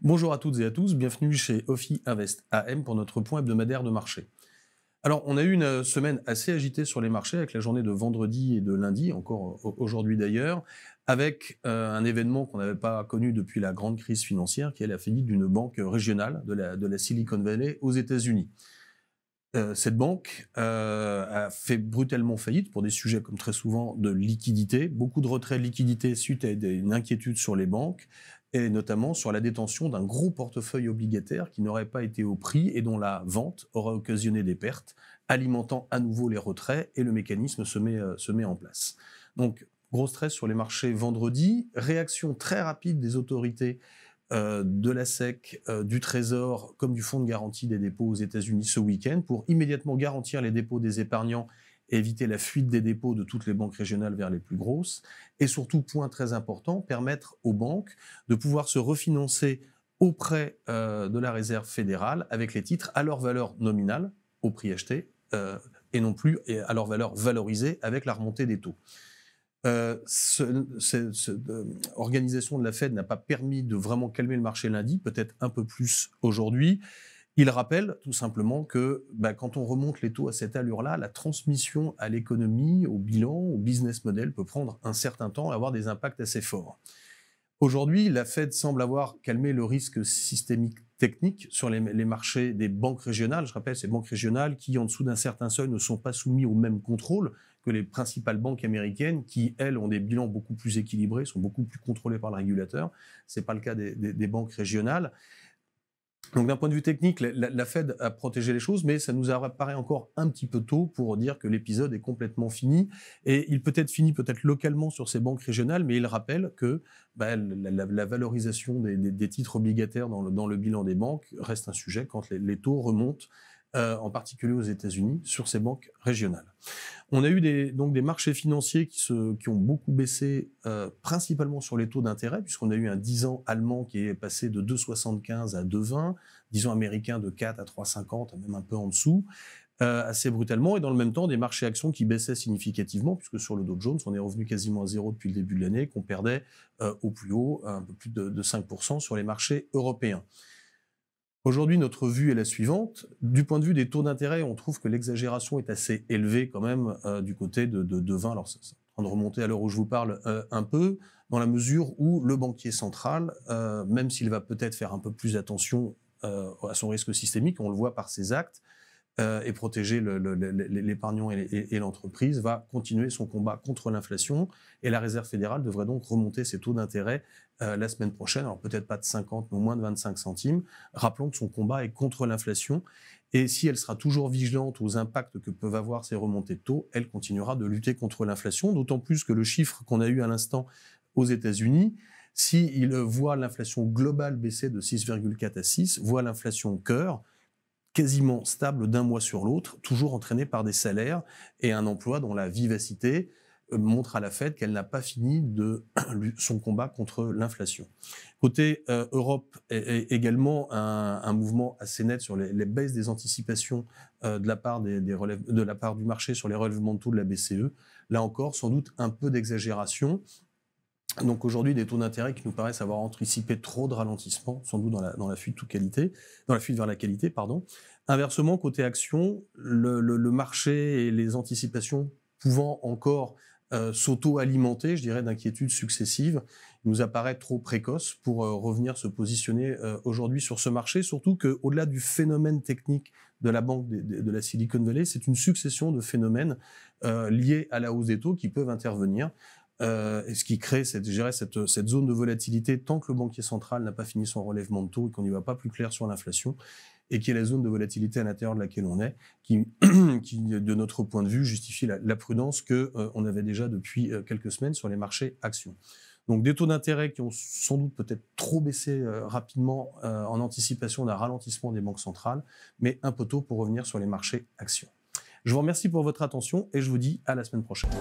Bonjour à toutes et à tous, bienvenue chez Ophi Invest AM pour notre point hebdomadaire de marché. Alors, on a eu une semaine assez agitée sur les marchés avec la journée de vendredi et de lundi, encore aujourd'hui d'ailleurs, avec un événement qu'on n'avait pas connu depuis la grande crise financière, qui est la faillite d'une banque régionale de la Silicon Valley aux États-Unis. Cette banque a fait brutalement faillite pour des sujets comme très souvent de liquidité, beaucoup de retraits de liquidité suite à une inquiétude sur les banques et notamment sur la détention d'un gros portefeuille obligataire qui n'aurait pas été au prix et dont la vente aurait occasionné des pertes, alimentant à nouveau les retraits et le mécanisme se met en place. Donc, gros stress sur les marchés vendredi, réaction très rapide des autorités de la SEC, du Trésor, comme du Fonds de garantie des dépôts aux États-Unis ce week-end pour immédiatement garantir les dépôts des épargnants et éviter la fuite des dépôts de toutes les banques régionales vers les plus grosses. Et surtout, point très important, permettre aux banques de pouvoir se refinancer auprès de la Réserve fédérale avec les titres à leur valeur nominale, au prix acheté, et non plus à leur valeur valorisée avec la remontée des taux. Cette organisation de la Fed n'a pas permis de vraiment calmer le marché lundi, peut-être un peu plus aujourd'hui. Il rappelle tout simplement que quand on remonte les taux à cette allure-là, la transmission à l'économie, au bilan, au business model peut prendre un certain temps et avoir des impacts assez forts. Aujourd'hui, la Fed semble avoir calmé le risque systémique technique sur les marchés des banques régionales. Je rappelle, ces banques régionales qui, en dessous d'un certain seuil, ne sont pas soumises au même contrôle que les principales banques américaines qui, elles, ont des bilans beaucoup plus équilibrés, sont beaucoup plus contrôlées par le régulateur. Ce n'est pas le cas des banques régionales. Donc d'un point de vue technique, la Fed a protégé les choses, mais ça nous apparaît encore un petit peu tôt pour dire que l'épisode est complètement fini. Et il peut être fini peut-être localement sur ces banques régionales, mais il rappelle que la valorisation des titres obligataires dans le bilan des banques reste un sujet quand les taux remontent, en particulier aux États-Unis, sur ces banques régionales. On a eu donc des marchés financiers qui ont beaucoup baissé, principalement sur les taux d'intérêt, puisqu'on a eu un 10 ans allemand qui est passé de 2,75 à 2,20, 10 ans américain de 4 à 3,50, même un peu en dessous, assez brutalement, et dans le même temps, des marchés actions qui baissaient significativement, puisque sur le Dow Jones, on est revenu quasiment à zéro depuis le début de l'année, qu'on perdait au plus haut, un peu plus de 5% sur les marchés européens. Aujourd'hui, notre vue est la suivante. Du point de vue des taux d'intérêt, on trouve que l'exagération est assez élevée quand même du côté de 20. Alors, c'est en train de remonter à l'heure où je vous parle un peu, dans la mesure où le banquier central, même s'il va peut-être faire un peu plus attention à son risque systémique, on le voit par ses actes, et protéger l'épargnant et l'entreprise, va continuer son combat contre l'inflation. Et la Réserve fédérale devrait donc remonter ses taux d'intérêt la semaine prochaine. Alors peut-être pas de 50, mais au moins de 25 centimes. Rappelons que son combat est contre l'inflation. Et si elle sera toujours vigilante aux impacts que peuvent avoir ces remontées de taux, elle continuera de lutter contre l'inflation. D'autant plus que le chiffre qu'on a eu à l'instant aux États-Unis, s'il voit l'inflation globale baisser de 6,4 à 6, voit l'inflation cœur quasiment stable d'un mois sur l'autre, toujours entraîné par des salaires et un emploi dont la vivacité montre à la Fed qu'elle n'a pas fini de son combat contre l'inflation. Côté Europe, également un mouvement assez net sur les baisses des anticipations de la part du marché sur les relèvements de taux de la BCE. Là encore, sans doute un peu d'exagération. Donc aujourd'hui, des taux d'intérêt qui nous paraissent avoir anticipé trop de ralentissement, sans doute dans la fuite vers la qualité, pardon. Inversement, côté action, le marché et les anticipations pouvant encore s'auto-alimenter, je dirais, d'inquiétudes successives, il nous apparaît trop précoce pour revenir se positionner aujourd'hui sur ce marché, surtout qu'au-delà du phénomène technique de la banque de la Silicon Valley, c'est une succession de phénomènes liés à la hausse des taux qui peuvent intervenir. Et ce qui crée cette zone de volatilité tant que le banquier central n'a pas fini son relèvement de taux et qu'on n'y va pas plus clair sur l'inflation, et qui est la zone de volatilité à l'intérieur de laquelle on est, qui de notre point de vue, justifie la prudence qu'on avait déjà depuis quelques semaines sur les marchés actions. Donc des taux d'intérêt qui ont sans doute peut-être trop baissé rapidement en anticipation d'un ralentissement des banques centrales, mais un peu tôt pour revenir sur les marchés actions. Je vous remercie pour votre attention et je vous dis à la semaine prochaine.